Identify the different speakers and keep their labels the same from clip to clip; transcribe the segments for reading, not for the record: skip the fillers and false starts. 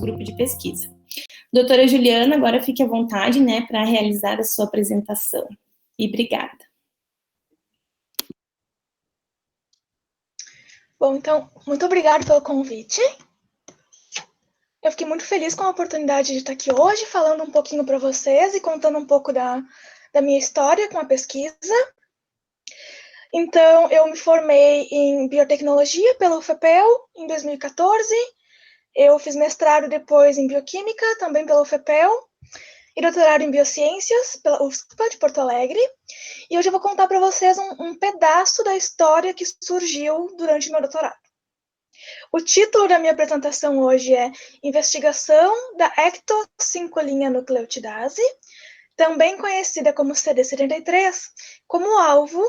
Speaker 1: grupo de pesquisa. Doutora Juliana, agora fique à vontade, né, para realizar a sua apresentação. E obrigada.
Speaker 2: Bom, então, muito obrigada pelo convite. Eu fiquei muito feliz com a oportunidade de estar aqui hoje, falando um pouquinho para vocês e contando um pouco da minha história com a pesquisa. Então, eu me formei em biotecnologia pela UFPEL em 2014. Eu fiz mestrado depois em bioquímica, também pela UFPEL, e doutorado em biociências pela UFSPA de Porto Alegre. E hoje eu vou contar para vocês um pedaço da história que surgiu durante meu doutorado. O título da minha apresentação hoje é Investigação da ecto-5' nucleotidase, também conhecida como CD73, como alvo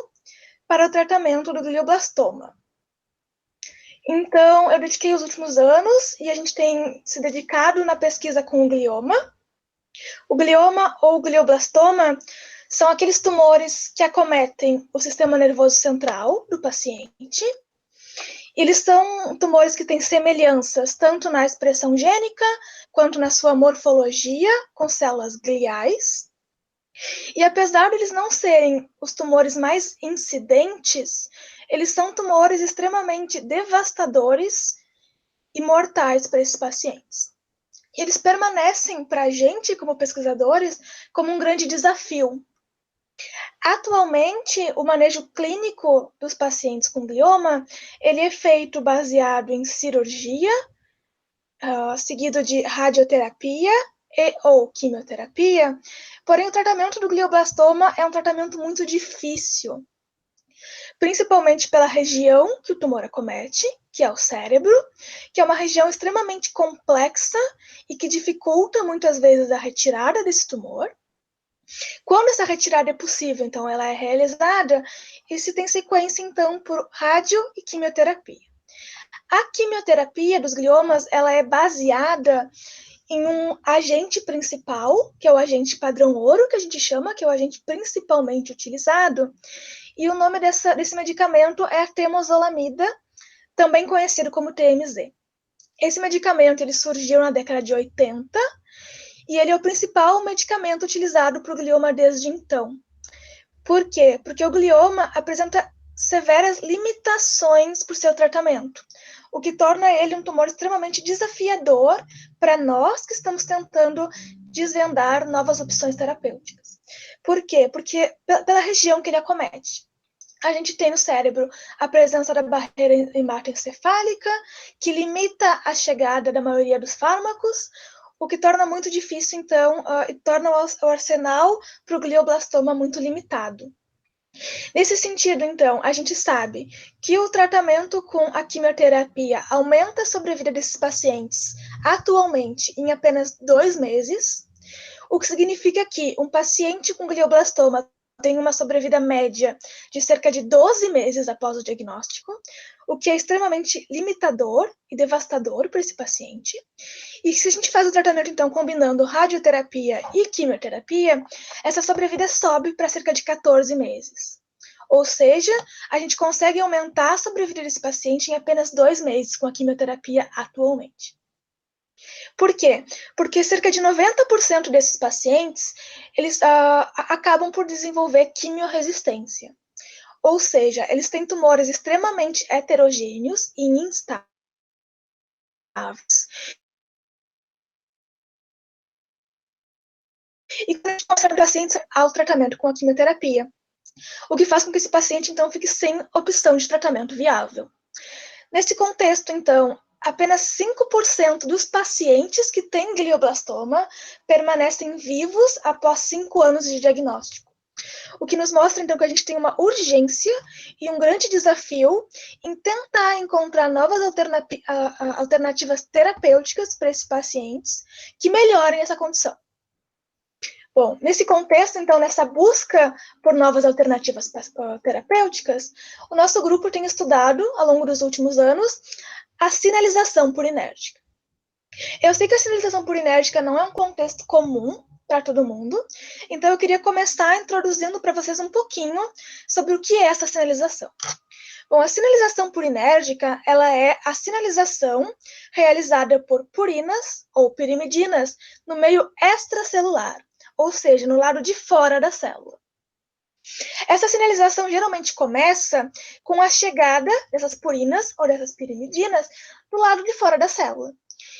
Speaker 2: para o tratamento do glioblastoma. Então, eu dediquei os últimos anos e a gente tem se dedicado na pesquisa com o glioma. O glioma ou glioblastoma são aqueles tumores que acometem o sistema nervoso central do paciente. Eles são tumores que têm semelhanças tanto na expressão gênica quanto na sua morfologia com células gliais. E apesar de eles não serem os tumores mais incidentes, eles são tumores extremamente devastadores e mortais para esses pacientes. E eles permanecem para a gente, como pesquisadores, como um grande desafio. Atualmente, o manejo clínico dos pacientes com glioma, ele é feito baseado em cirurgia, seguido de radioterapia ou quimioterapia, porém o tratamento do glioblastoma é um tratamento muito difícil, principalmente pela região que o tumor acomete, que é o cérebro, que é uma região extremamente complexa e que dificulta muitas vezes a retirada desse tumor. Quando essa retirada é possível, então ela é realizada, e se tem sequência, então, por rádio e quimioterapia. A quimioterapia dos gliomas, ela é baseada em um agente principal, que é o agente padrão ouro, que a gente chama, que é o agente principalmente utilizado, e o nome desse medicamento é a temozolomida, também conhecido como TMZ. Esse medicamento ele surgiu na década de 80, e ele é o principal medicamento utilizado para o glioma desde então. Por quê? Porque o glioma apresenta severas limitações para o seu tratamento, o que torna ele um tumor extremamente desafiador para nós que estamos tentando desvendar novas opções terapêuticas. Por quê? Porque pela região que ele acomete. A gente tem no cérebro a presença da barreira hematoencefálica, que limita a chegada da maioria dos fármacos, o que torna muito difícil, então, e torna o arsenal para o glioblastoma muito limitado. Nesse sentido, então, a gente sabe que o tratamento com a quimioterapia aumenta a sobrevida desses pacientes atualmente em apenas 2 meses, o que significa que um paciente com glioblastoma tem uma sobrevida média de cerca de 12 meses após o diagnóstico, o que é extremamente limitador e devastador para esse paciente. E se a gente faz o tratamento, então, combinando radioterapia e quimioterapia, essa sobrevida sobe para cerca de 14 meses. Ou seja, a gente consegue aumentar a sobrevida desse paciente em apenas 2 meses com a quimioterapia atualmente. Por quê? Porque cerca de 90% desses pacientes, eles acabam por desenvolver quimiorresistência. Ou seja, eles têm tumores extremamente heterogêneos e instáveis. E a gente consegue pacientes ao tratamento com a quimioterapia, o que faz com que esse paciente, então, fique sem opção de tratamento viável. Nesse contexto, então, apenas 5% dos pacientes que têm glioblastoma permanecem vivos após 5 anos de diagnóstico. O que nos mostra, então, que a gente tem uma urgência e um grande desafio em tentar encontrar novas alternativas terapêuticas para esses pacientes que melhorem essa condição. Bom, nesse contexto, então, nessa busca por novas alternativas terapêuticas, o nosso grupo tem estudado, ao longo dos últimos anos, a sinalização purinérgica. Eu sei que a sinalização purinérgica não é um contexto comum para todo mundo, então eu queria começar introduzindo para vocês um pouquinho sobre o que é essa sinalização. Bom, a sinalização purinérgica, ela é a sinalização realizada por purinas ou pirimidinas no meio extracelular, ou seja, no lado de fora da célula. Essa sinalização geralmente começa com a chegada dessas purinas ou dessas pirimidinas do lado de fora da célula.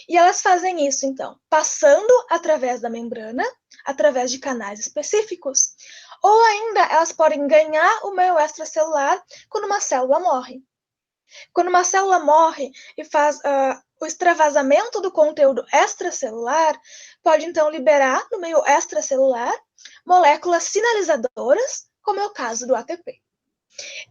Speaker 2: E elas fazem isso, então, passando através da membrana, através de canais específicos, ou ainda elas podem ganhar o meio extracelular quando uma célula morre. Quando uma célula morre e faz o extravasamento do conteúdo extracelular, pode então liberar no meio extracelular moléculas sinalizadoras, como é o caso do ATP.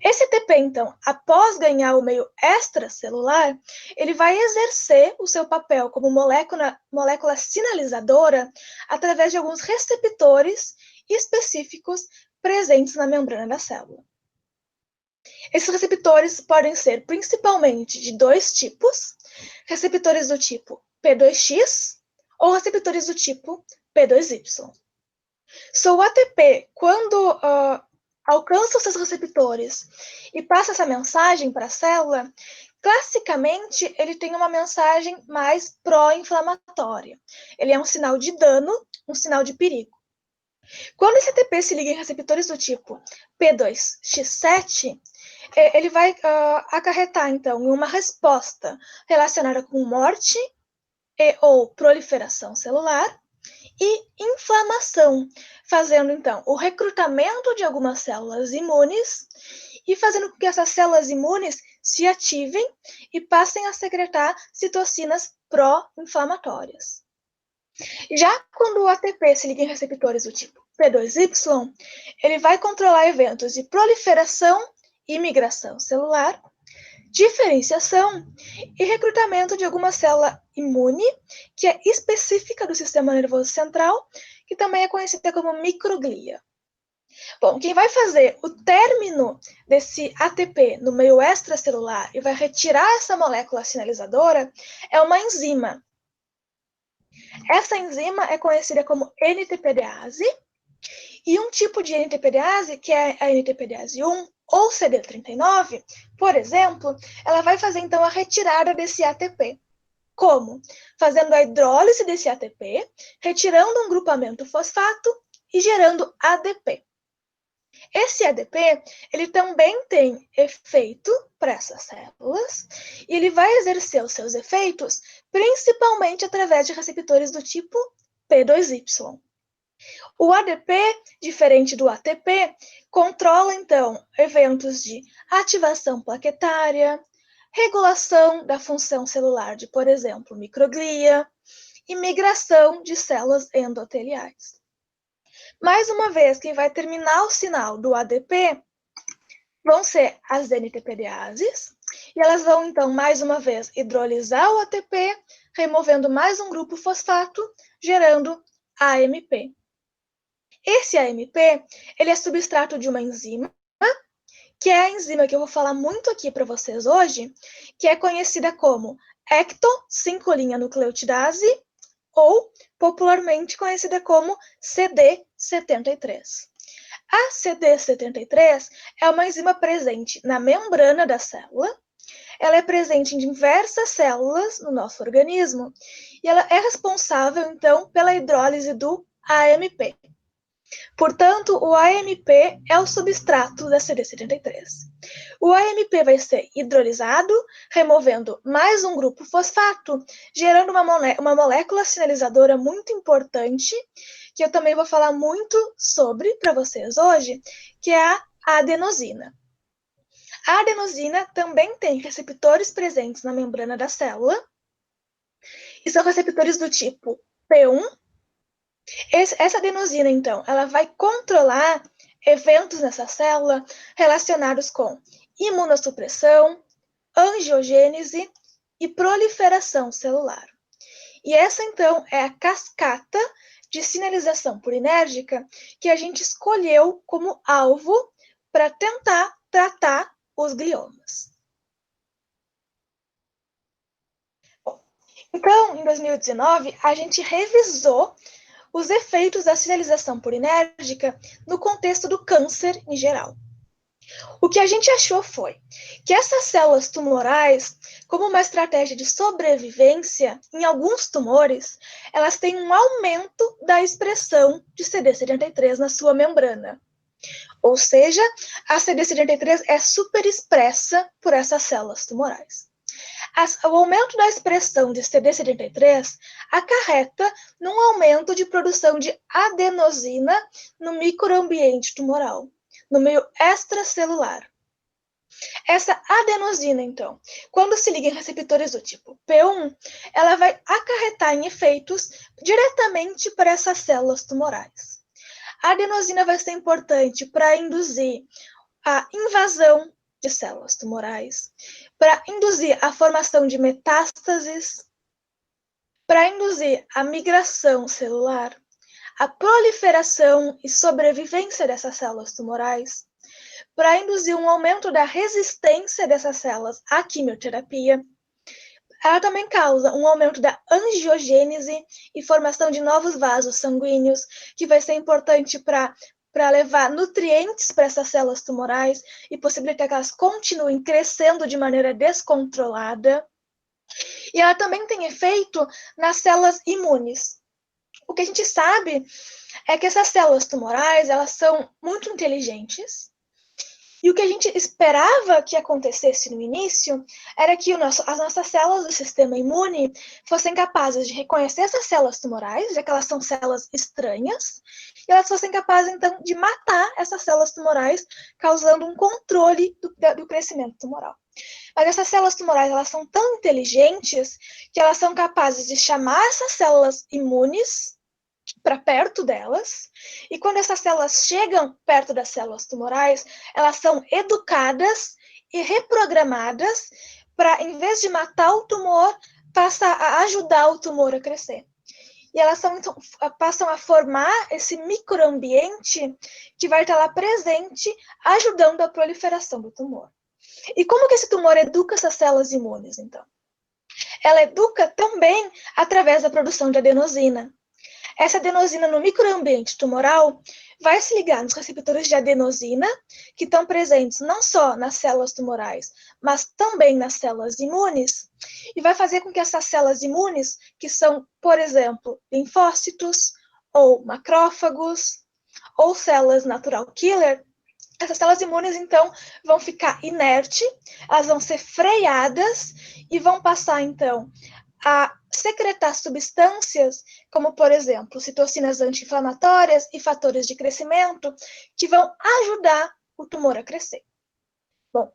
Speaker 2: Esse ATP, então, após ganhar o meio extracelular, ele vai exercer o seu papel como molécula sinalizadora através de alguns receptores específicos presentes na membrana da célula. Esses receptores podem ser principalmente de dois tipos, receptores do tipo P2X ou receptores do tipo P2Y. O ATP, quando alcança os seus receptores e passa essa mensagem para a célula, classicamente ele tem uma mensagem mais pró-inflamatória. Ele é um sinal de dano, um sinal de perigo. Quando esse ATP se liga em receptores do tipo P2X7, ele vai acarretar, então, em uma resposta relacionada com morte ou proliferação celular e inflamação, fazendo, então, o recrutamento de algumas células imunes e fazendo com que essas células imunes se ativem e passem a secretar citocinas pró-inflamatórias. Já quando o ATP se liga em receptores do tipo P2Y, ele vai controlar eventos de proliferação e migração celular, diferenciação e recrutamento de alguma célula imune, que é específica do sistema nervoso central, que também é conhecida como microglia. Bom, quem vai fazer o término desse ATP no meio extracelular e vai retirar essa molécula sinalizadora é uma enzima. Essa enzima é conhecida como NTPDase, e um tipo de NTPDase, que é a NTPDase 1 ou CD39, por exemplo, ela vai fazer então a retirada desse ATP. Como? Fazendo a hidrólise desse ATP, retirando um grupamento fosfato e gerando ADP. Esse ADP, ele também tem efeito para essas células e ele vai exercer os seus efeitos principalmente através de receptores do tipo P2Y. O ADP, diferente do ATP, controla, então, eventos de ativação plaquetária, regulação da função celular de, por exemplo, microglia e migração de células endoteliais. Mais uma vez, quem vai terminar o sinal do ADP vão ser as NTPDases, e elas vão, então, mais uma vez, hidrolisar o ATP, removendo mais um grupo fosfato, gerando AMP. Esse AMP, ele é substrato de uma enzima, que é a enzima que eu vou falar muito aqui para vocês hoje, que é conhecida como ecto-5-linha-nucleotidase, ou popularmente conhecida como CD73. A CD73 é uma enzima presente na membrana da célula, ela é presente em diversas células no nosso organismo, e ela é responsável, então, pela hidrólise do AMP. Portanto, o AMP é o substrato da CD73. O AMP vai ser hidrolisado, removendo mais um grupo fosfato, gerando uma molécula sinalizadora muito importante, que eu também vou falar muito sobre para vocês hoje, que é a adenosina. A adenosina também tem receptores presentes na membrana da célula, e são receptores do tipo P1. Essa adenosina, então, ela vai controlar eventos nessa célula relacionados com imunossupressão, angiogênese e proliferação celular. E essa, então, é a cascata de sinalização purinérgica que a gente escolheu como alvo para tentar tratar os gliomas. Bom, então, em 2019, a gente revisou os efeitos da sinalização purinérgica no contexto do câncer em geral. O que a gente achou foi que essas células tumorais, como uma estratégia de sobrevivência, em alguns tumores, elas têm um aumento da expressão de CD73 na sua membrana. Ou seja, a CD73 é superexpressa por essas células tumorais. O aumento da expressão de CD73 acarreta num aumento de produção de adenosina no microambiente tumoral, no meio extracelular. Essa adenosina, então, quando se liga em receptores do tipo P1, ela vai acarretar em efeitos diretamente para essas células tumorais. A adenosina vai ser importante para induzir a invasão de células tumorais, para induzir a formação de metástases, para induzir a migração celular, a proliferação e sobrevivência dessas células tumorais, para induzir um aumento da resistência dessas células à quimioterapia. Ela também causa um aumento da angiogênese e formação de novos vasos sanguíneos, que vai ser importante para levar nutrientes para essas células tumorais e possibilitar que elas continuem crescendo de maneira descontrolada. E ela também tem efeito nas células imunes. O que a gente sabe é que essas células tumorais, elas são muito inteligentes. E o que a gente esperava que acontecesse no início era que as nossas células do sistema imune fossem capazes de reconhecer essas células tumorais, já que elas são células estranhas, e elas fossem capazes, então, de matar essas células tumorais, causando um controle do crescimento tumoral. Mas essas células tumorais, elas são tão inteligentes que elas são capazes de chamar essas células imunes para perto delas, e quando essas células chegam perto das células tumorais, elas são educadas e reprogramadas para, em vez de matar o tumor, passar a ajudar o tumor a crescer. E elas então, passam a formar esse microambiente que vai estar lá presente, ajudando a proliferação do tumor. E como que esse tumor educa essas células imunes, então? Ela educa também através da produção de adenosina. Essa adenosina no microambiente tumoral vai se ligar nos receptores de adenosina, que estão presentes não só nas células tumorais, mas também nas células imunes, e vai fazer com que essas células imunes, que são, por exemplo, linfócitos, ou macrófagos, ou células natural killer, essas células imunes, então, vão ficar inertes, elas vão ser freadas e vão passar, então, a secretar substâncias, como, por exemplo, citocinas anti-inflamatórias e fatores de crescimento, que vão ajudar o tumor a crescer. Bom,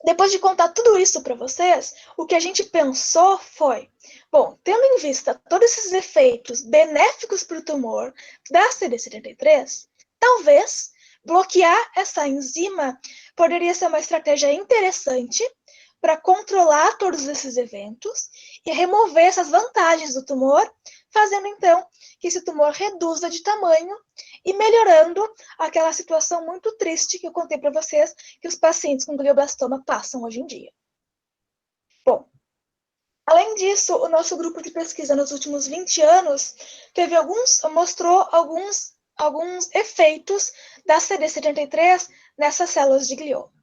Speaker 2: depois de contar tudo isso para vocês, o que a gente pensou foi, bom, tendo em vista todos esses efeitos benéficos para o tumor da CD73, talvez bloquear essa enzima poderia ser uma estratégia interessante para controlar todos esses eventos e remover essas vantagens do tumor, fazendo então que esse tumor reduza de tamanho e melhorando aquela situação muito triste que eu contei para vocês que os pacientes com glioblastoma passam hoje em dia. Bom, além disso, o nosso grupo de pesquisa nos últimos 20 anos mostrou alguns efeitos da CD73 nessas células de glioma.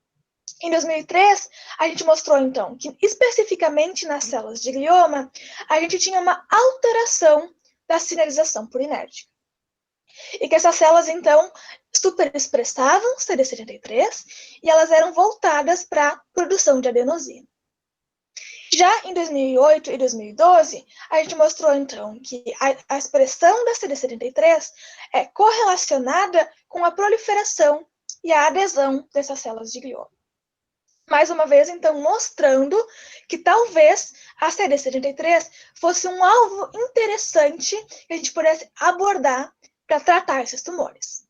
Speaker 2: Em 2003, a gente mostrou, então, que especificamente nas células de glioma, a gente tinha uma alteração da sinalização purinérgica. E que essas células, então, superexpressavam CD73 e elas eram voltadas para a produção de adenosina. Já em 2008 e 2012, a gente mostrou, então, que a expressão da CD73 é correlacionada com a proliferação e a adesão dessas células de glioma. Mais uma vez, então, mostrando que talvez a CD73 fosse um alvo interessante que a gente pudesse abordar para tratar esses tumores.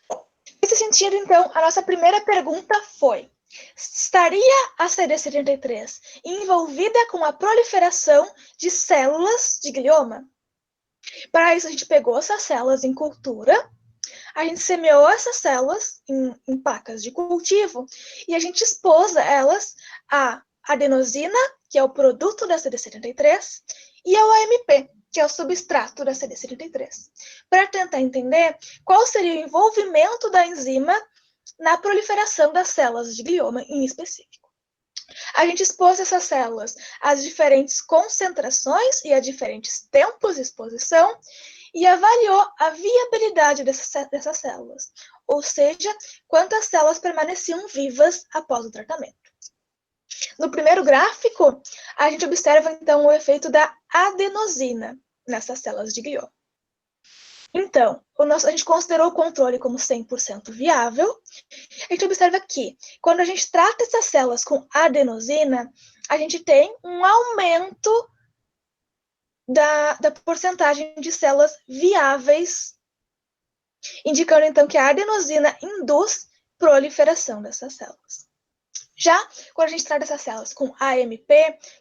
Speaker 2: Bom, nesse sentido, então, a nossa primeira pergunta foi: estaria a CD73 envolvida com a proliferação de células de glioma? Para isso, a gente pegou essas células em cultura, a gente semeou essas células em placas de cultivo e a gente expôs elas à adenosina, que é o produto da CD73, e ao AMP, que é o substrato da CD73, para tentar entender qual seria o envolvimento da enzima na proliferação das células de glioma em específico. A gente expôs essas células às diferentes concentrações e a diferentes tempos de exposição e avaliou a viabilidade dessas células, ou seja, quantas células permaneciam vivas após o tratamento. No primeiro gráfico, a gente observa, então, o efeito da adenosina nessas células de glioma. Então, a gente considerou o controle como 100% viável. A gente observa que, quando a gente trata essas células com adenosina, a gente tem um aumento da porcentagem de células viáveis, indicando, então, que a adenosina induz proliferação dessas células. Já quando a gente trata essas células com AMP,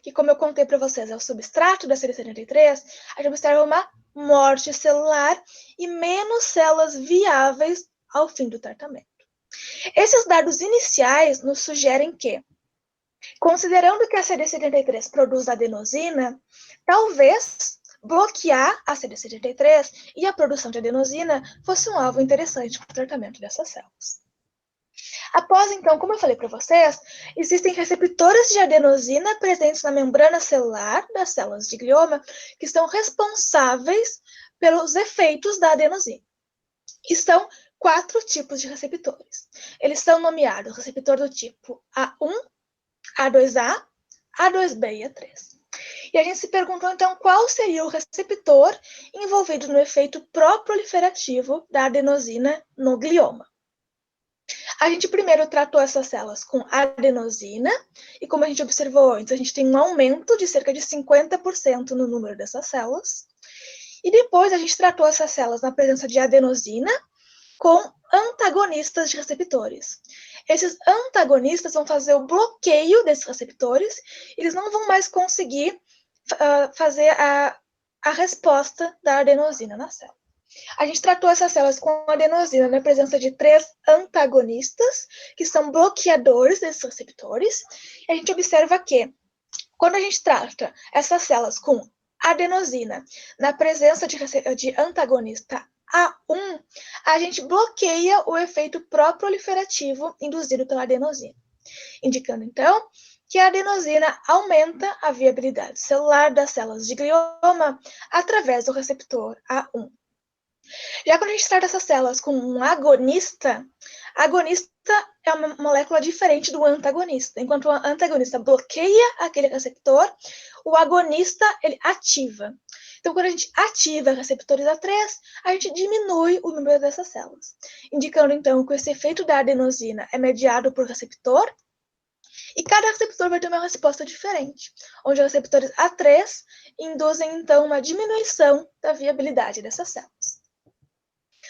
Speaker 2: que, como eu contei para vocês, é o substrato da CD73, a gente observa uma morte celular e menos células viáveis ao fim do tratamento. Esses dados iniciais nos sugerem que, considerando que a CD73 produz adenosina, talvez bloquear a CD73 e a produção de adenosina fosse um alvo interessante para o tratamento dessas células. Após, então, como eu falei para vocês, existem receptores de adenosina presentes na membrana celular das células de glioma que são responsáveis pelos efeitos da adenosina. E são 4 tipos de receptores. Eles são nomeados receptor do tipo A1, A2A, A2B e A3. E a gente se perguntou, então, qual seria o receptor envolvido no efeito pró-proliferativo da adenosina no glioma. A gente primeiro tratou essas células com adenosina, e como a gente observou antes, a gente tem um aumento de cerca de 50% no número dessas células. E depois a gente tratou essas células na presença de adenosina com antagonistas de receptores. Esses antagonistas vão fazer o bloqueio desses receptores, e eles não vão mais conseguir fazer a resposta da adenosina na célula. A gente tratou essas células com adenosina na presença de 3 antagonistas, que são bloqueadores desses receptores. E a gente observa que, quando a gente trata essas células com adenosina na presença de antagonista A1, a gente bloqueia o efeito pró-proliferativo induzido pela adenosina, indicando, então, que a adenosina aumenta a viabilidade celular das células de glioma através do receptor A1. Já quando a gente trata essas células com um agonista é uma molécula diferente do antagonista. Enquanto o antagonista bloqueia aquele receptor, o agonista ele ativa. Então, quando a gente ativa receptores A3, a gente diminui o número dessas células, indicando, então, que esse efeito da adenosina é mediado por receptor, e cada receptor vai ter uma resposta diferente, onde os receptores A3 induzem, então, uma diminuição da viabilidade dessas células.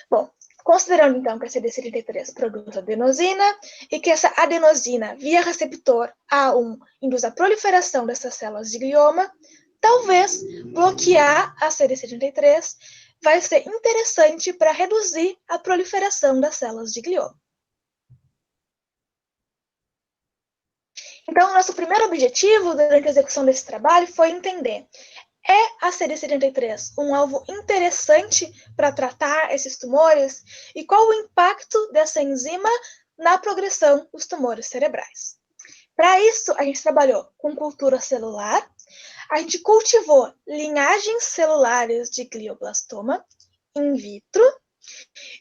Speaker 2: Bom, considerando, então, que a CD73 produz adenosina e que essa adenosina, via receptor A1, induz a proliferação dessas células de glioma, talvez bloquear a CD73 vai ser interessante para reduzir a proliferação das células de glioma. Então, nosso primeiro objetivo durante a execução desse trabalho foi entender: é a CD73 um alvo interessante para tratar esses tumores? E qual o impacto dessa enzima na progressão dos tumores cerebrais? Para isso, a gente trabalhou com cultura celular, a gente cultivou linhagens celulares de glioblastoma in vitro,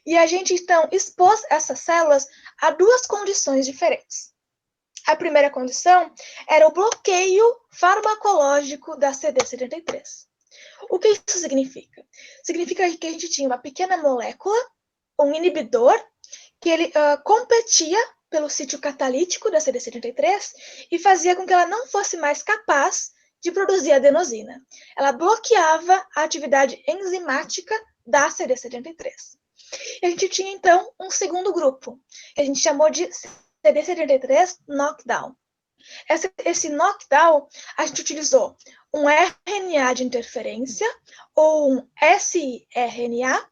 Speaker 2: e a gente, então, expôs essas células a 2 condições diferentes. A primeira condição era o bloqueio farmacológico da CD73. O que isso significa? Significa que a gente tinha uma pequena molécula, um inibidor, que ele competia pelo sítio catalítico da CD73 e fazia com que ela não fosse mais capaz de produzir adenosina. Ela bloqueava a atividade enzimática da CD73. E a gente tinha, então, um segundo grupo, que a gente chamou de CD73 knockdown. Esse knockdown, a gente utilizou um RNA de interferência ou um siRNA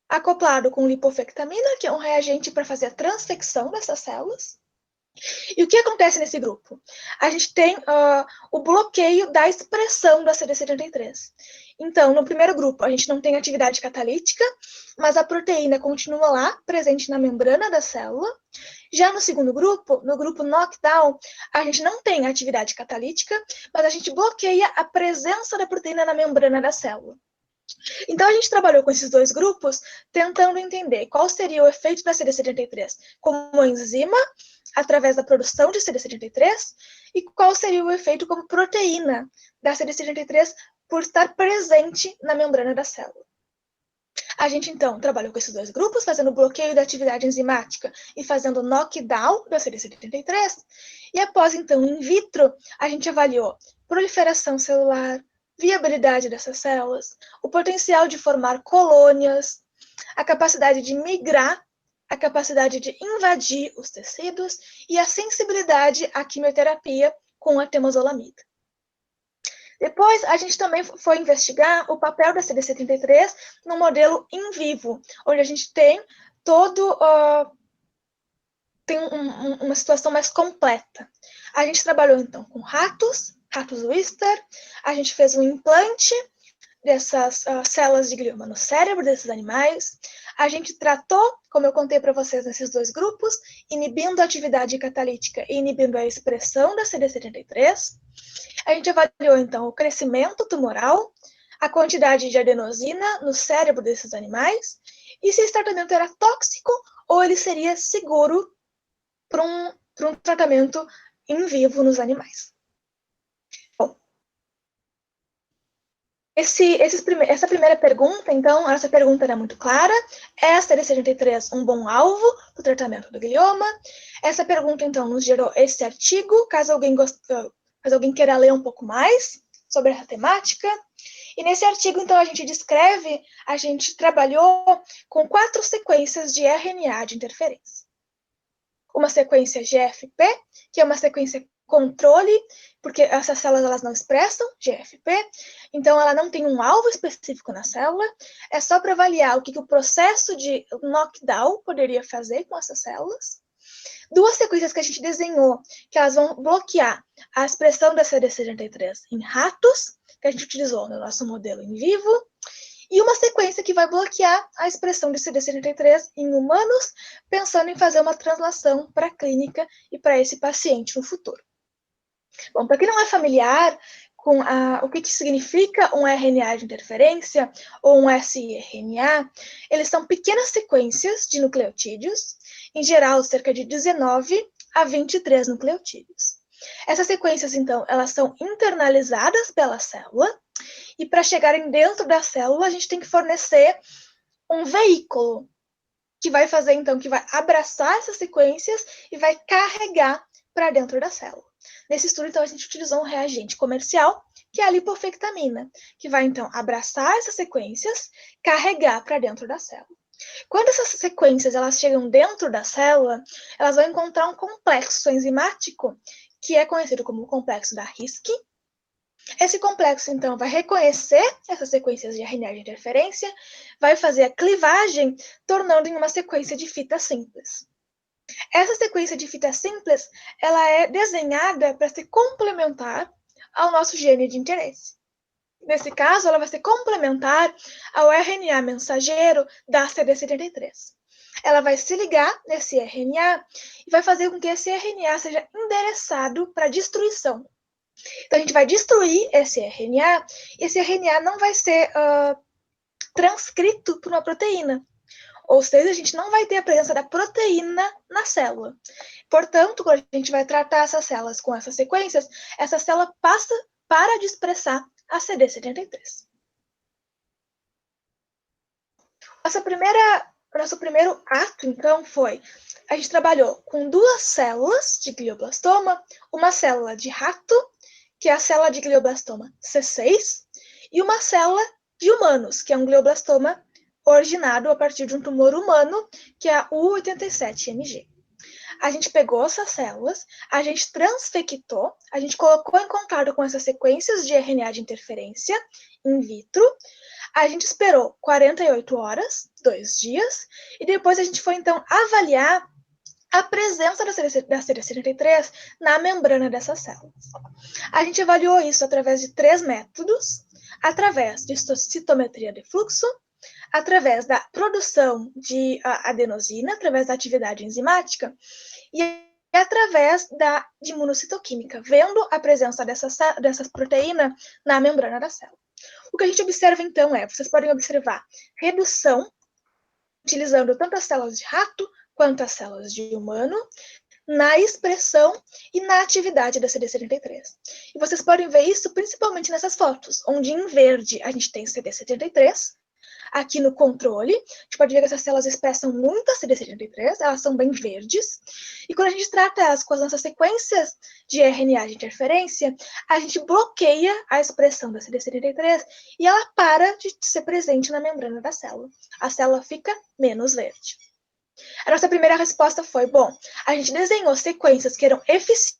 Speaker 2: acoplado com lipofectamina, que é um reagente para fazer a transfecção dessas células. E o que acontece nesse grupo? A gente tem o bloqueio da expressão da CD73. Então, no primeiro grupo, a gente não tem atividade catalítica, mas a proteína continua lá, presente na membrana da célula. Já no segundo grupo, no grupo knockdown, a gente não tem atividade catalítica, mas a gente bloqueia a presença da proteína na membrana da célula. Então, a gente trabalhou com esses dois grupos, tentando entender qual seria o efeito da CD73 como enzima, através da produção de CD73, e qual seria o efeito como proteína da CD73 por estar presente na membrana da célula. A gente, então, trabalhou com esses dois grupos, fazendo bloqueio da atividade enzimática e fazendo knockdown da CD73. E após, então, in vitro, a gente avaliou proliferação celular, viabilidade dessas células, o potencial de formar colônias, a capacidade de migrar, a capacidade de invadir os tecidos e a sensibilidade à quimioterapia com a temozolomida. Depois, a gente também foi investigar o papel da CD73 no modelo in vivo, onde a gente tem uma situação mais completa. A gente trabalhou, então, com ratos Wistar, a gente fez um implante dessas células de glioma no cérebro desses animais. A gente tratou, como eu contei para vocês nesses dois grupos, inibindo a atividade catalítica e inibindo a expressão da CD73. A gente avaliou, então, o crescimento tumoral, a quantidade de adenosina no cérebro desses animais e se esse tratamento era tóxico ou ele seria seguro para um tratamento in vivo nos animais. Bom, essa primeira pergunta, então, essa pergunta era muito clara. É a CD73 um bom alvo para o tratamento do glioma? Essa pergunta, então, nos gerou esse artigo, caso alguém queira ler um pouco mais sobre essa temática. E nesse artigo, então, a gente trabalhou com 4 sequências de RNA de interferência. Uma sequência GFP, que é uma sequência controle, porque essas células elas não expressam GFP, então ela não tem um alvo específico na célula, é só para avaliar o que o processo de knockdown poderia fazer com essas células. 2 sequências que a gente desenhou, que elas vão bloquear a expressão da CD73 em ratos, que a gente utilizou no nosso modelo in vivo, e uma sequência que vai bloquear a expressão de CD73 em humanos, pensando em fazer uma translação para a clínica e para esse paciente no futuro. Bom, para quem não é familiar com o que significa um RNA de interferência ou um siRNA, eles são pequenas sequências de nucleotídeos, em geral cerca de 19 a 23 nucleotídeos. Essas sequências, então, elas são internalizadas pela célula, e para chegarem dentro da célula, a gente tem que fornecer um veículo que vai fazer, então, que vai abraçar essas sequências e vai carregar para dentro da célula. Nesse estudo, então, a gente utilizou um reagente comercial, que é a lipofectamina, que vai, então, abraçar essas sequências, carregar para dentro da célula. Quando essas sequências elas chegam dentro da célula, elas vão encontrar um complexo enzimático, que é conhecido como o complexo da RISC. Esse complexo, então, vai reconhecer essas sequências de RNA de interferência, vai fazer a clivagem, tornando em uma sequência de fita simples. Essa sequência de fita simples, ela é desenhada para ser complementar ao nosso gene de interesse. Nesse caso, ela vai ser complementar ao RNA mensageiro da CD73. Ela vai se ligar nesse RNA e vai fazer com que esse RNA seja endereçado para destruição. Então, a gente vai destruir esse RNA, e esse RNA não vai ser transcrito por uma proteína. Ou seja, a gente não vai ter a presença da proteína na célula. Portanto, quando a gente vai tratar essas células com essas sequências, essa célula para de expressar a CD73. Nosso primeiro ato, então, foi: a gente trabalhou com 2 células de glioblastoma, uma célula de rato, que é a célula de glioblastoma C6, e uma célula de humanos, que é um glioblastoma originado a partir de um tumor humano, que é a U87NG. A gente pegou essas células, a gente transfectou, a gente colocou em contato com essas sequências de RNA de interferência in vitro, a gente esperou 48 horas, 2 dias, e depois a gente foi, então, avaliar a presença da CD73 na membrana dessas células. A gente avaliou isso através de 3 métodos. através de citometria de fluxo, através da produção de adenosina, através da atividade enzimática, e através de imunocitoquímica, vendo a presença dessas proteínas na membrana da célula. O que a gente observa, então, vocês podem observar redução, utilizando tanto as células de rato quanto as células de humano, na expressão e na atividade da CD73. E vocês podem ver isso principalmente nessas fotos, onde em verde a gente tem CD73, aqui no controle, a gente pode ver que essas células expressam muito a CD73, elas são bem verdes, e quando a gente trata elas com as nossas sequências de RNA de interferência, a gente bloqueia a expressão da CD73 e ela para de ser presente na membrana da célula. A célula fica menos verde. A nossa primeira resposta foi, bom, a gente desenhou sequências que eram eficientes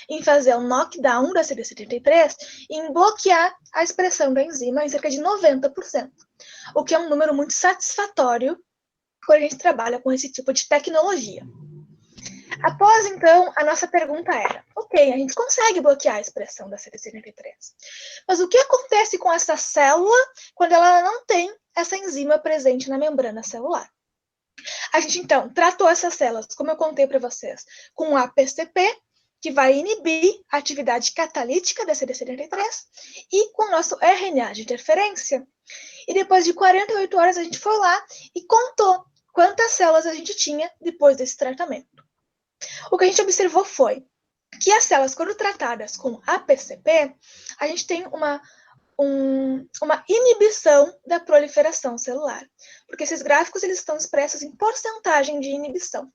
Speaker 2: em fazer o knockdown da CD73 e em bloquear a expressão da enzima em cerca de 90%, o que é um número muito satisfatório quando a gente trabalha com esse tipo de tecnologia. Após, então, a nossa pergunta era, ok, a gente consegue bloquear a expressão da CD73, mas o que acontece com essa célula quando ela não tem essa enzima presente na membrana celular? A gente, então, tratou essas células, como eu contei para vocês, com a PCP, que vai inibir a atividade catalítica da CD73, e com o nosso RNA de interferência. E depois de 48 horas, a gente foi lá e contou quantas células a gente tinha depois desse tratamento. O que a gente observou foi que as células, quando tratadas com a PCP, a gente tem uma inibição da proliferação celular, porque esses gráficos eles estão expressos em porcentagem de inibição.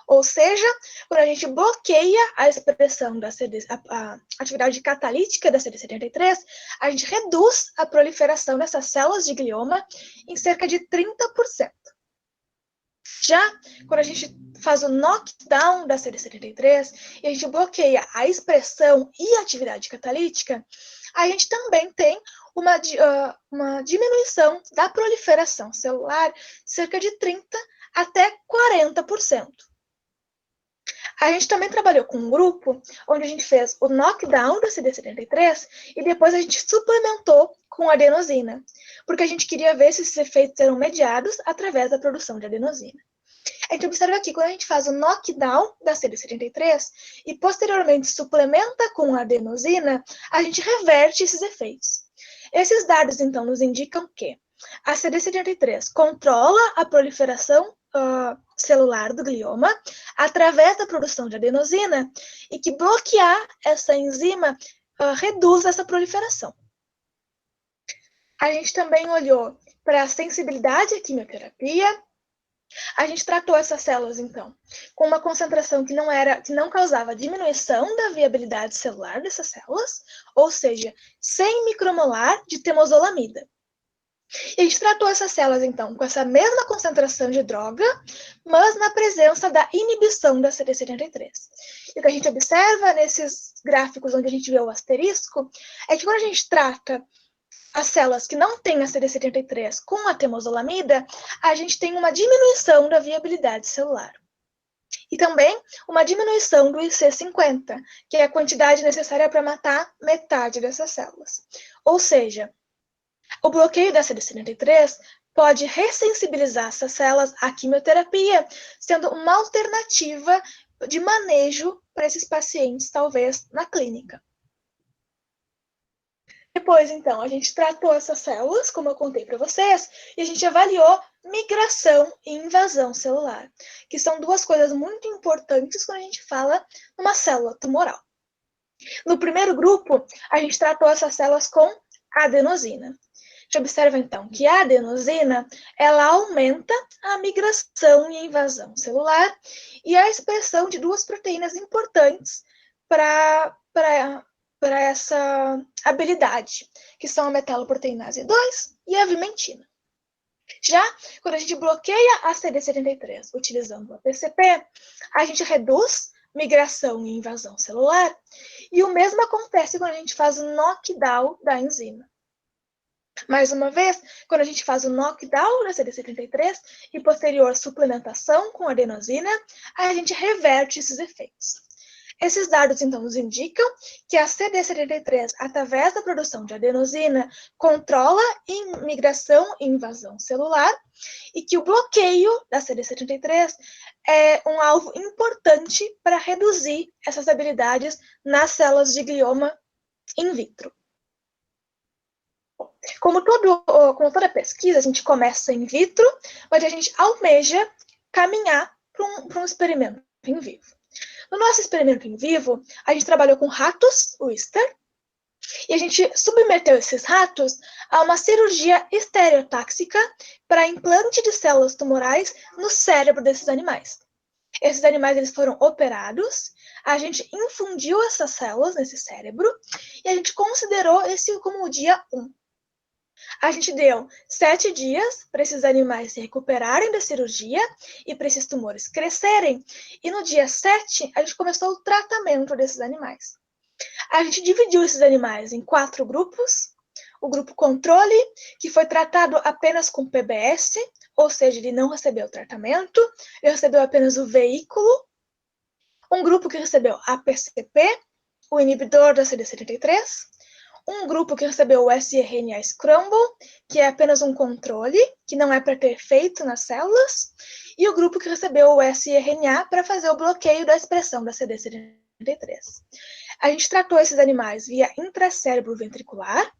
Speaker 2: Ou seja, quando a gente bloqueia a expressão da a atividade catalítica da CD73, a gente reduz a proliferação dessas células de glioma em cerca de 30%. Já quando a gente faz o knockdown da CD73 e a gente bloqueia a expressão e a atividade catalítica, a gente também tem uma diminuição da proliferação celular de cerca de 30% até 40%. A gente também trabalhou com um grupo onde a gente fez o knockdown da CD73 e depois a gente suplementou com adenosina, porque a gente queria ver se esses efeitos eram mediados através da produção de adenosina. A gente observa aqui, quando a gente faz o knockdown da CD73 e posteriormente suplementa com adenosina, a gente reverte esses efeitos. Esses dados, então, nos indicam que a CD73 controla a proliferação celular do glioma através da produção de adenosina e que bloquear essa enzima reduz essa proliferação. A gente também olhou para a sensibilidade à quimioterapia. A gente tratou essas células, então, com uma concentração que não causava diminuição da viabilidade celular dessas células, ou seja, 100 micromolar de temozolomida. E a gente tratou essas células, então, com essa mesma concentração de droga, mas na presença da inibição da CD73. E o que a gente observa nesses gráficos onde a gente vê o asterisco é que quando a gente trata as células que não têm a CD73 com a temozolomida, a gente tem uma diminuição da viabilidade celular. E também uma diminuição do IC50, que é a quantidade necessária para matar metade dessas células. Ou seja, o bloqueio da CD73 pode ressensibilizar essas células à quimioterapia, sendo uma alternativa de manejo para esses pacientes, talvez, na clínica. Depois, então, a gente tratou essas células, como eu contei para vocês, e a gente avaliou migração e invasão celular, que são duas coisas muito importantes quando a gente fala numa célula tumoral. No primeiro grupo, a gente tratou essas células com adenosina. A gente observa, então, que a adenosina, ela aumenta a migração e a invasão celular e a expressão de duas proteínas importantes para essa habilidade, que são a metaloproteinase 2 e a vimentina. Já quando a gente bloqueia a CD73 utilizando a PCP, a gente reduz migração e invasão celular, e o mesmo acontece quando a gente faz o knockdown da enzima. Mais uma vez, quando a gente faz o knockdown da CD73 e posterior suplementação com adenosina, a gente reverte esses efeitos. Esses dados, então, nos indicam que a CD73, através da produção de adenosina, controla migração e invasão celular, e que o bloqueio da CD73 é um alvo importante para reduzir essas habilidades nas células de glioma in vitro. Como toda pesquisa, a gente começa in vitro, mas a gente almeja caminhar para um experimento em vivo. No nosso experimento em vivo, a gente trabalhou com ratos Wistar, e a gente submeteu esses ratos a uma cirurgia estereotáxica para implante de células tumorais no cérebro desses animais. Esses animais eles foram operados, a gente infundiu essas células nesse cérebro e a gente considerou esse como o dia 1. A gente deu 7 dias para esses animais se recuperarem da cirurgia e para esses tumores crescerem. E no dia 7, a gente começou o tratamento desses animais. A gente dividiu esses animais em 4 grupos. O grupo controle, que foi tratado apenas com PBS, ou seja, ele não recebeu tratamento, ele recebeu apenas o veículo. Um grupo que recebeu APCP, o inibidor da CD73. Um grupo que recebeu o siRNA Scramble, que é apenas um controle, que não é para ter efeito nas células, e o grupo que recebeu o siRNA para fazer o bloqueio da expressão da CD73. A gente tratou esses animais via intracérebro ventricular,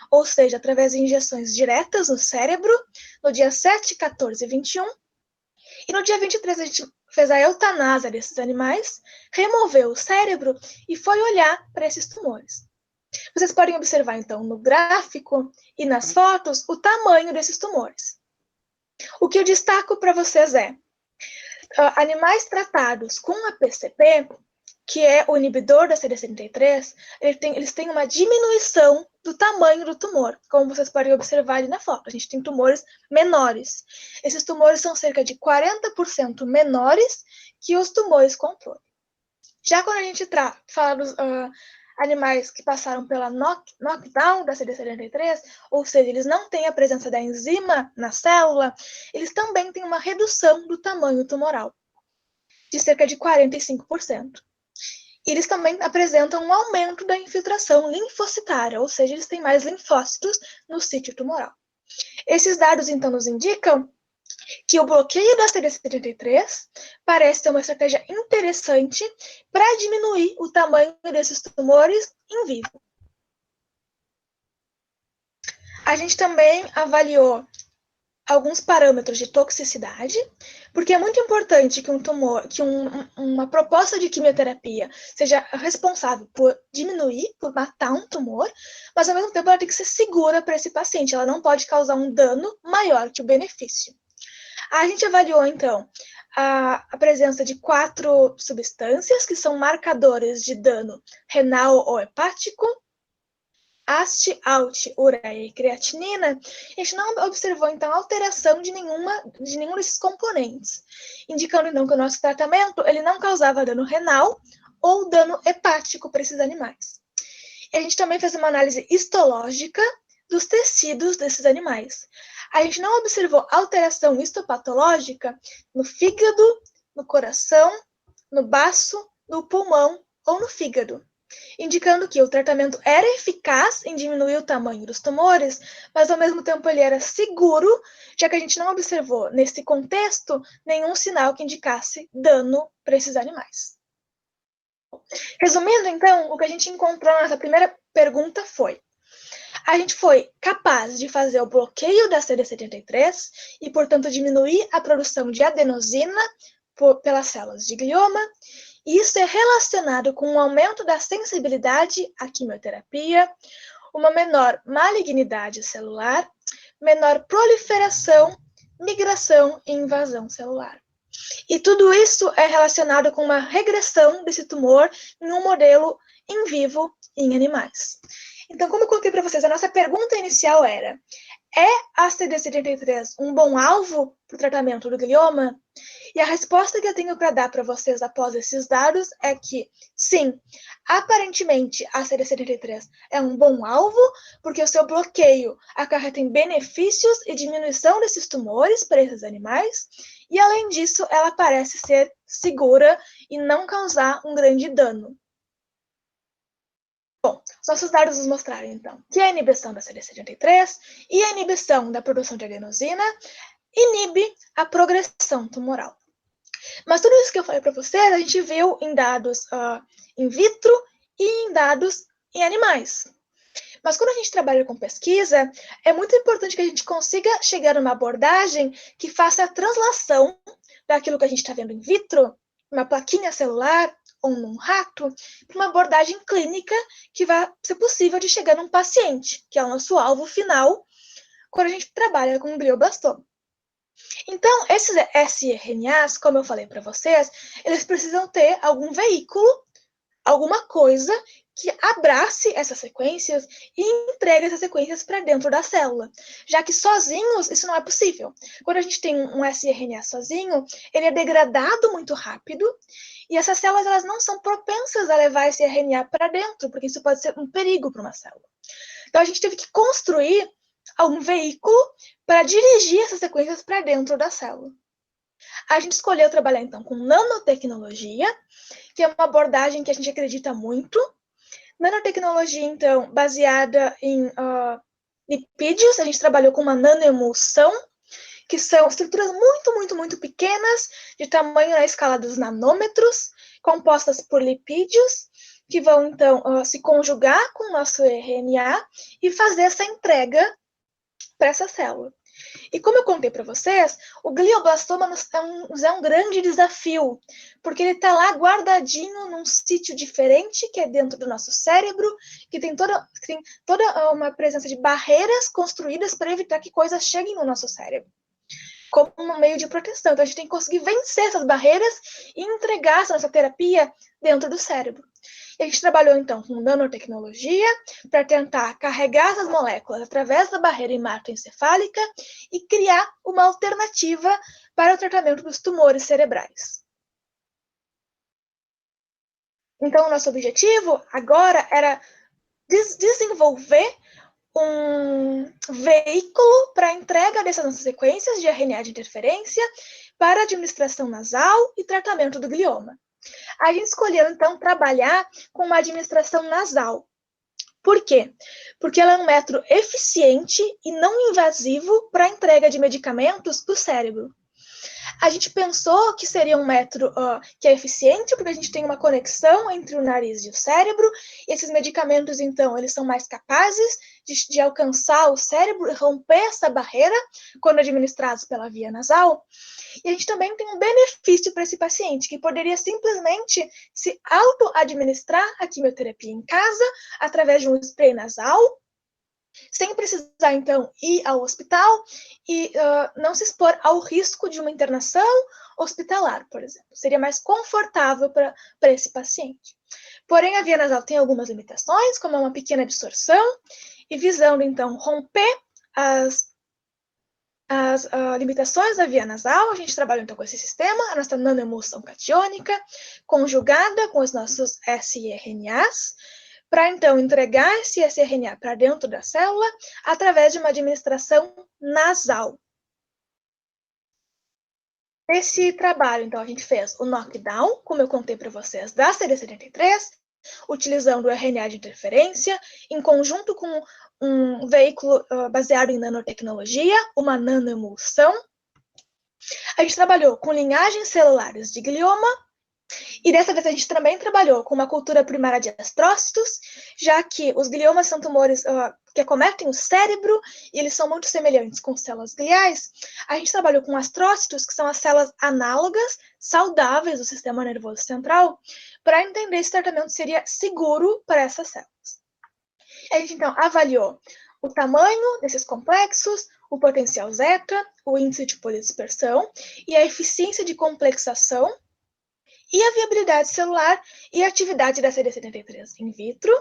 Speaker 2: ou seja, através de injeções diretas no cérebro, no dia 7, 14 e 21, e no dia 23 a gente fez a eutanásia desses animais, removeu o cérebro e foi olhar para esses tumores. Vocês podem observar, então, no gráfico e nas fotos, o tamanho desses tumores. O que eu destaco para vocês é animais tratados com a PCP, que é o inibidor da CD73, eles têm uma diminuição do tamanho do tumor, como vocês podem observar ali na foto. A gente tem tumores menores. Esses tumores são cerca de 40% menores que os tumores controle. Já quando a gente fala dos animais que passaram pela knockdown da CD73, ou seja, eles não têm a presença da enzima na célula, eles também têm uma redução do tamanho tumoral, de cerca de 45%. Eles também apresentam um aumento da infiltração linfocitária, ou seja, eles têm mais linfócitos no sítio tumoral. Esses dados, então, nos indicam que o bloqueio da CD73 parece ser uma estratégia interessante para diminuir o tamanho desses tumores em vivo. A gente também avaliou alguns parâmetros de toxicidade, porque é muito importante que uma proposta de quimioterapia seja responsável por diminuir, por matar um tumor, mas ao mesmo tempo ela tem que ser segura para esse paciente, ela não pode causar um dano maior que o benefício. A gente avaliou, então, a presença de 4 substâncias que são marcadores de dano renal ou hepático: AST, ALT, ureia e creatinina. A gente não observou, então, alteração de nenhum desses componentes, indicando, então, que o nosso tratamento ele não causava dano renal ou dano hepático para esses animais. E a gente também fez uma análise histológica dos tecidos desses animais. A gente não observou alteração histopatológica no fígado, no coração, no baço, no pulmão ou no fígado, indicando que o tratamento era eficaz em diminuir o tamanho dos tumores, mas ao mesmo tempo ele era seguro, já que a gente não observou, nesse contexto, nenhum sinal que indicasse dano para esses animais. Resumindo, então, o que a gente encontrou nessa primeira pergunta foi: a gente foi capaz de fazer o bloqueio da CD73 e, portanto, diminuir a produção de adenosina pelas células de glioma. E isso é relacionado com um aumento da sensibilidade à quimioterapia, uma menor malignidade celular, menor proliferação, migração e invasão celular. E tudo isso é relacionado com uma regressão desse tumor em um modelo in vivo em animais. Então, como eu coloquei para vocês, a nossa pergunta inicial era: É a CD73 um bom alvo para o tratamento do glioma? E a resposta que eu tenho para dar para vocês após esses dados é que, sim, aparentemente a CD73 é um bom alvo, porque o seu bloqueio acarreta em benefícios e diminuição desses tumores para esses animais, e além disso, ela parece ser segura e não causar um grande dano. Bom, os nossos dados nos mostraram, então, que a inibição da CD73 e a inibição da produção de adenosina inibe a progressão tumoral. Mas tudo isso que eu falei para vocês, a gente viu em dados in vitro e em dados em animais. Mas quando a gente trabalha com pesquisa, é muito importante que a gente consiga chegar a uma abordagem que faça a translação daquilo que a gente está vendo in vitro, uma plaquinha celular ou num rato, para uma abordagem clínica que vai ser possível de chegar num paciente, que é o nosso alvo final, quando a gente trabalha com glioblastoma. Então, esses sRNAs, como eu falei para vocês, eles precisam ter algum veículo, alguma coisa que abrace essas sequências e entregue essas sequências para dentro da célula, já que sozinhos isso não é possível. Quando a gente tem um sRNA sozinho, ele é degradado muito rápido e essas células elas não são propensas a levar esse RNA para dentro, porque isso pode ser um perigo para uma célula. Então a gente teve que construir algum veículo para dirigir essas sequências para dentro da célula. A gente escolheu trabalhar, então, com nanotecnologia, que é uma abordagem que a gente acredita muito. Nanotecnologia, então, baseada em lipídios, a gente trabalhou com uma nanoemulsão, que são estruturas muito pequenas, de tamanho na escala dos nanômetros, compostas por lipídios, que vão, então, se conjugar com o nosso RNA e fazer essa entrega para essa célula. E como eu contei para vocês, o glioblastoma é um grande desafio, porque ele está lá guardadinho num sítio diferente, que é dentro do nosso cérebro, que tem toda uma presença de barreiras construídas para evitar que coisas cheguem no nosso cérebro, como um meio de proteção. Então a gente tem que conseguir vencer essas barreiras e entregar essa nossa terapia dentro do cérebro. E a gente trabalhou, então, com nanotecnologia para tentar carregar essas moléculas através da barreira hematoencefálica e criar uma alternativa para o tratamento dos tumores cerebrais. Então, o nosso objetivo agora era desenvolver um veículo para a entrega dessas nossas sequências de RNA de interferência para administração nasal e tratamento do glioma. A gente escolheu, então, trabalhar com uma administração nasal. Por quê? Porque ela é um método eficiente e não invasivo para a entrega de medicamentos para o cérebro. A gente pensou que seria um método que é eficiente, porque a gente tem uma conexão entre o nariz e o cérebro, e esses medicamentos, então, eles são mais capazes de alcançar o cérebro e romper essa barreira quando administrados pela via nasal. E a gente também tem um benefício para esse paciente, que poderia simplesmente se auto-administrar a quimioterapia em casa, através de um spray nasal, sem precisar, então, ir ao hospital e não se expor ao risco de uma internação hospitalar, por exemplo. Seria mais confortável para esse paciente. Porém, a via nasal tem algumas limitações, como uma pequena absorção, e visando, então, romper as limitações da via nasal, a gente trabalha, então, com esse sistema, a nossa nanoemulsão catiônica, conjugada com os nossos sRNAs, para, então, entregar esse sRNA para dentro da célula através de uma administração nasal. Nesse trabalho, então, a gente fez o knockdown, como eu contei para vocês, da CD73, utilizando o RNA de interferência, em conjunto com um veículo baseado em nanotecnologia, uma nanoemulsão. A gente trabalhou com linhagens celulares de glioma, e dessa vez a gente também trabalhou com uma cultura primária de astrócitos, já que os gliomas são tumores que acometem o cérebro e eles são muito semelhantes com células gliais. A gente trabalhou com astrócitos, que são as células análogas, saudáveis do sistema nervoso central, para entender se o tratamento seria seguro para essas células. A gente, então, avaliou o tamanho desses complexos, o potencial zeta, o índice de polidispersão e a eficiência de complexação, e a viabilidade celular e a atividade da CD73 in vitro.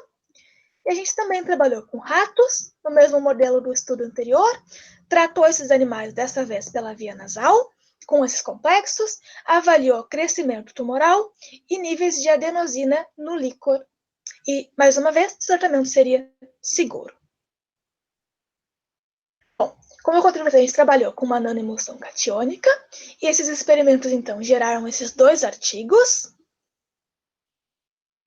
Speaker 2: E E a gente também trabalhou com ratos, no mesmo modelo do estudo anterior, tratou esses animais dessa vez pela via nasal, com esses complexos, avaliou crescimento tumoral e níveis de adenosina no líquor. E, mais uma vez, o tratamento seria seguro. Bom, como eu contei, a gente trabalhou com uma nanoemulsão catiônica, e esses experimentos, então, geraram esses 2 artigos.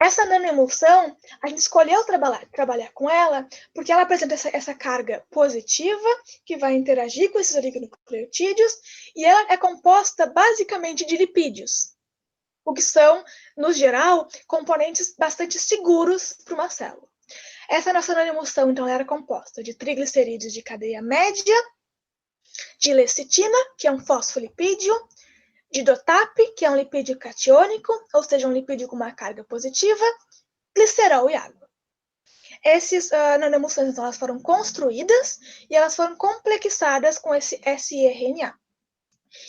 Speaker 2: Essa nanoemulsão, a gente escolheu trabalhar com ela porque ela apresenta essa carga positiva que vai interagir com esses oligonucleotídeos e ela é composta basicamente de lipídios, o que são, no geral, componentes bastante seguros para uma célula. Essa nossa nanoemulsão, então, era composta de triglicerídeos de cadeia média, de lecitina, que é um fosfolipídio, de DOTAP, que é um lipídio catiônico, ou seja, um lipídio com uma carga positiva, glicerol e água. Essas nanoemulsões, então, elas foram construídas e elas foram complexadas com esse siRNA.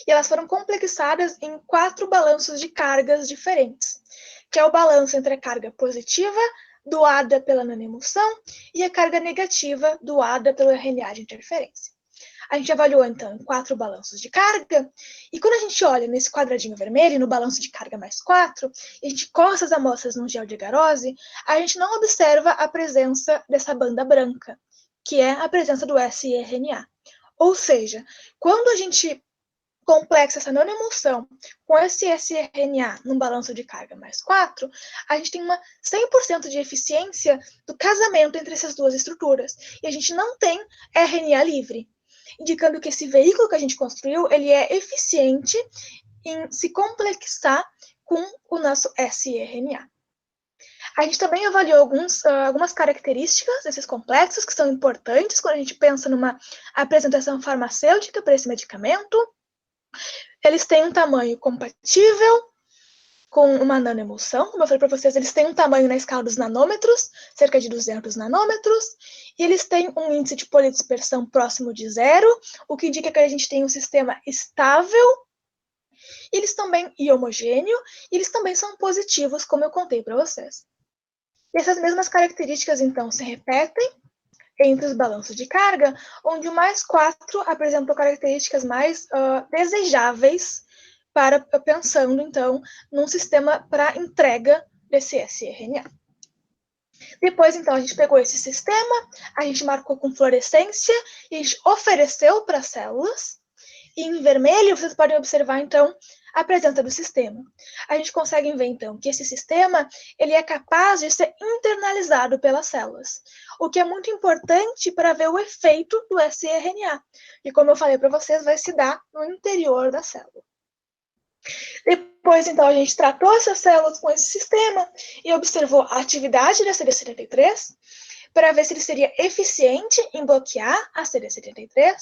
Speaker 2: E elas foram complexadas em 4 balanços de cargas diferentes, que é o balanço entre a carga positiva, doada pela nanoemulsão, e a carga negativa, doada pelo RNA de interferência. A gente avaliou, então, em 4 balanços de carga, e quando a gente olha nesse quadradinho vermelho, no balanço de carga mais 4, e a gente coça as amostras num gel de agarose, a gente não observa a presença dessa banda branca, que é a presença do siRNA. Ou seja, quando a gente complexa essa nanoemulsão com esse siRNA num balanço de carga mais 4, a gente tem uma 100% de eficiência do casamento entre essas 2 estruturas, e a gente não tem RNA livre, indicando que esse veículo que a gente construiu, ele é eficiente em se complexar com o nosso siRNA. A gente também avaliou algumas características desses complexos que são importantes quando a gente pensa numa apresentação farmacêutica para esse medicamento. Eles têm um tamanho compatível com uma nanoemulsão, como eu falei para vocês, eles têm um tamanho na escala dos nanômetros, cerca de 200 nanômetros, e eles têm um índice de polidispersão próximo de 0, o que indica que a gente tem um sistema estável, eles também e homogêneo, e eles também são positivos, como eu contei para vocês. E essas mesmas características, então, se repetem entre os balanços de carga, onde o mais 4 apresentou características mais desejáveis para pensando, então, num sistema para entrega desse siRNA. Depois, então, a gente pegou esse sistema, a gente marcou com fluorescência e a gente ofereceu para as células. E em vermelho, vocês podem observar, então, a presença do sistema. A gente consegue ver, então, que esse sistema ele é capaz de ser internalizado pelas células, o que é muito importante para ver o efeito do siRNA, que, como eu falei para vocês, vai se dar no interior da célula. Depois, então, a gente tratou essas células com esse sistema e observou a atividade da CD73 para ver se ele seria eficiente em bloquear a CD73,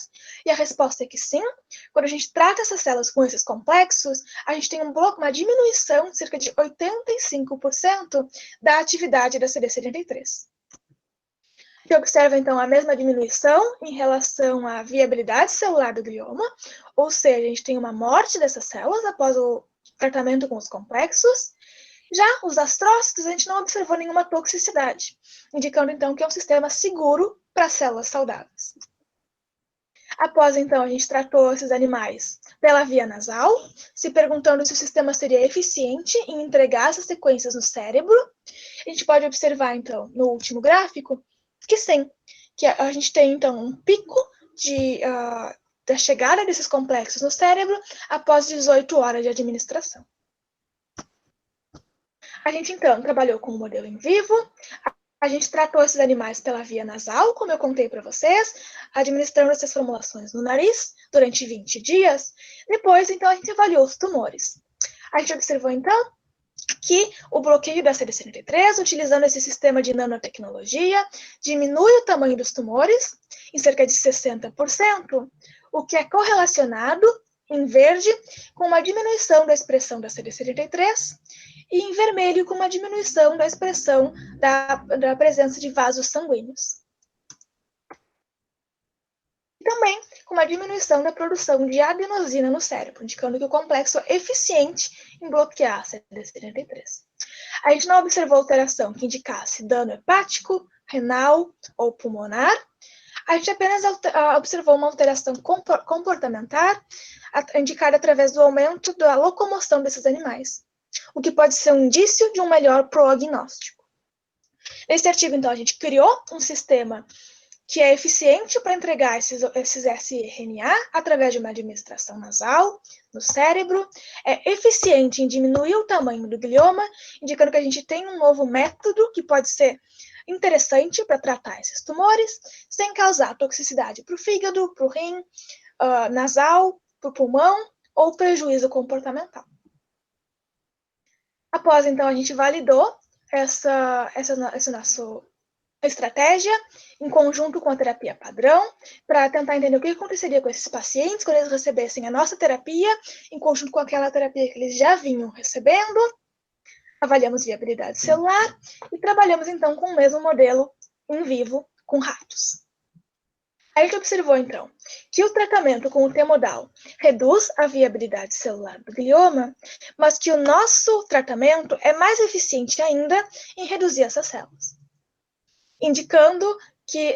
Speaker 2: e a resposta é que sim. Quando a gente trata essas células com esses complexos, a gente tem uma diminuição de cerca de 85% da atividade da CD73. Que observa, então, a mesma diminuição em relação à viabilidade celular do glioma, ou seja, a gente tem uma morte dessas células após o tratamento com os complexos. Já os astrócitos, a gente não observou nenhuma toxicidade, indicando, então, que é um sistema seguro para células saudáveis. Após, então, a gente tratou esses animais pela via nasal, se perguntando se o sistema seria eficiente em entregar essas sequências no cérebro. A gente pode observar, então, no último gráfico, que sim, que a gente tem, então, um pico da chegada desses complexos no cérebro após 18 horas de administração. A gente, então, trabalhou com o modelo em vivo, a gente tratou esses animais pela via nasal, como eu contei para vocês, administrando essas formulações no nariz durante 20 dias. Depois, então, a gente avaliou os tumores. A gente observou, então, que o bloqueio da CD73, utilizando esse sistema de nanotecnologia, diminui o tamanho dos tumores em cerca de 60%, o que é correlacionado, em verde, com uma diminuição da expressão da CD73, e em vermelho, com uma diminuição da expressão da presença de vasos sanguíneos. Também com uma diminuição da produção de adenosina no cérebro, indicando que o complexo é eficiente em bloquear a CD73. A gente não observou alteração que indicasse dano hepático, renal ou pulmonar. A gente apenas observou uma alteração comportamental indicada através do aumento da locomoção desses animais, o que pode ser um indício de um melhor prognóstico. Nesse artigo, então, a gente criou um sistema que é eficiente para entregar esses sRNA através de uma administração nasal no cérebro, é eficiente em diminuir o tamanho do glioma, indicando que a gente tem um novo método que pode ser interessante para tratar esses tumores, sem causar toxicidade para o fígado, para o rim, nasal, para o pulmão ou prejuízo comportamental. Após, então, a gente validou essa nossa estratégia em conjunto com a terapia padrão, para tentar entender o que aconteceria com esses pacientes quando eles recebessem a nossa terapia, em conjunto com aquela terapia que eles já vinham recebendo. Avaliamos viabilidade celular e trabalhamos, então, com o mesmo modelo em vivo com ratos. A gente observou, então, que o tratamento com o T-modal reduz a viabilidade celular do glioma, mas que o nosso tratamento é mais eficiente ainda em reduzir essas células, indicando que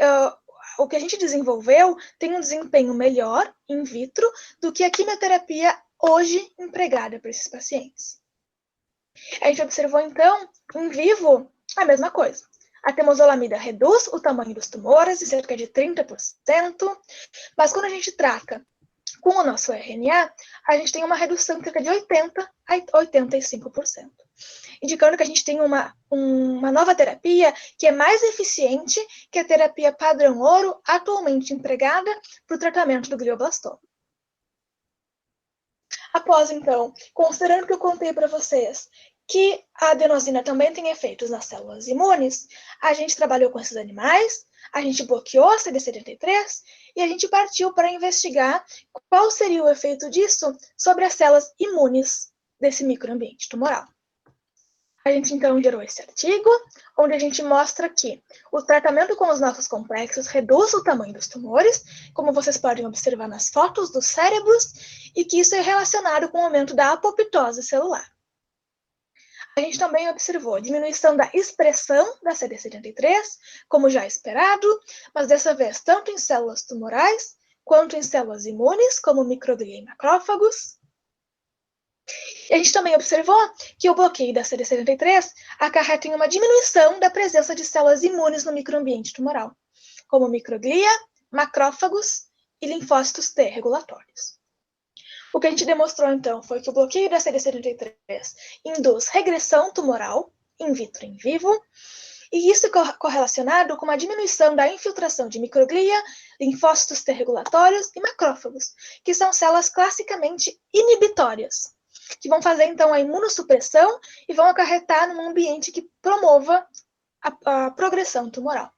Speaker 2: o que a gente desenvolveu tem um desempenho melhor in vitro do que a quimioterapia hoje empregada para esses pacientes. A gente observou, então, em vivo, a mesma coisa. A temozolomida reduz o tamanho dos tumores em cerca de 30%, mas quando a gente trata com o nosso RNA, a gente tem uma redução de cerca de 80% a 85%, indicando que a gente tem uma nova terapia que é mais eficiente que a terapia padrão ouro atualmente empregada para o tratamento do glioblastoma. Após, então, considerando que eu contei para vocês que a adenosina também tem efeitos nas células imunes, a gente trabalhou com esses animais, a gente bloqueou a CD73 e a gente partiu para investigar qual seria o efeito disso sobre as células imunes desse microambiente tumoral. A gente, então, gerou esse artigo, onde a gente mostra que o tratamento com os nossos complexos reduz o tamanho dos tumores, como vocês podem observar nas fotos dos cérebros, e que isso é relacionado com o aumento da apoptose celular. A gente também observou a diminuição da expressão da CD73, como já esperado, mas dessa vez tanto em células tumorais, quanto em células imunes, como microglia e macrófagos. E a gente também observou que o bloqueio da CD73 acarreta em uma diminuição da presença de células imunes no microambiente tumoral, como microglia, macrófagos e linfócitos T regulatórios. O que a gente demonstrou, então, foi que o bloqueio da CD73 induz regressão tumoral, in vitro e in vivo, e isso é correlacionado com uma diminuição da infiltração de microglia, linfócitos T regulatórios e macrófagos, que são células classicamente inibitórias, que vão fazer, então, a imunossupressão e vão acarretar num ambiente que promova a progressão tumoral.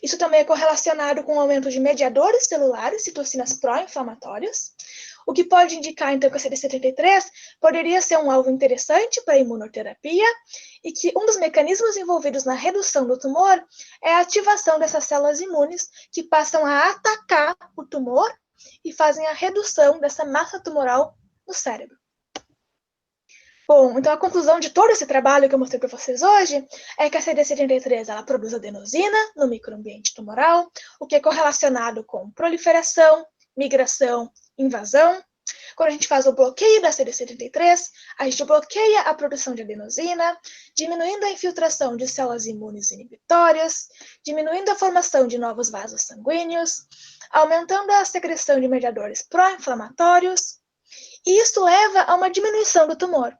Speaker 2: Isso também é correlacionado com o aumento de mediadores celulares, citocinas pró-inflamatórias, o que pode indicar, então, que a CD73 poderia ser um alvo interessante para a imunoterapia e que um dos mecanismos envolvidos na redução do tumor é a ativação dessas células imunes que passam a atacar o tumor e fazem a redução dessa massa tumoral no cérebro. Bom, então a conclusão de todo esse trabalho que eu mostrei para vocês hoje é que a CD73 ela produz adenosina no microambiente tumoral, o que é correlacionado com proliferação, migração, invasão. Quando a gente faz o bloqueio da CD73, a gente bloqueia a produção de adenosina, diminuindo a infiltração de células imunes inibitórias, diminuindo a formação de novos vasos sanguíneos, aumentando a secreção de mediadores pró-inflamatórios, e isso leva a uma diminuição do tumor.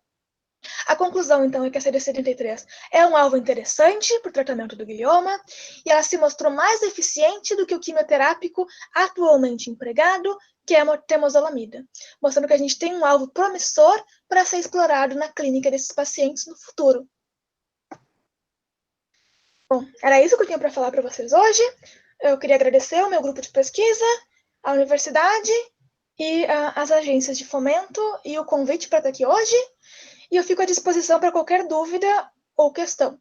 Speaker 2: A conclusão, então, é que a CD73 é um alvo interessante para o tratamento do glioma e ela se mostrou mais eficiente do que o quimioterápico atualmente empregado, que é a temozolomida, mostrando que a gente tem um alvo promissor para ser explorado na clínica desses pacientes no futuro. Bom, era isso que eu tinha para falar para vocês hoje. Eu queria agradecer ao meu grupo de pesquisa, a universidade e as agências de fomento e o convite para estar aqui hoje. E eu fico à disposição para qualquer dúvida ou questão.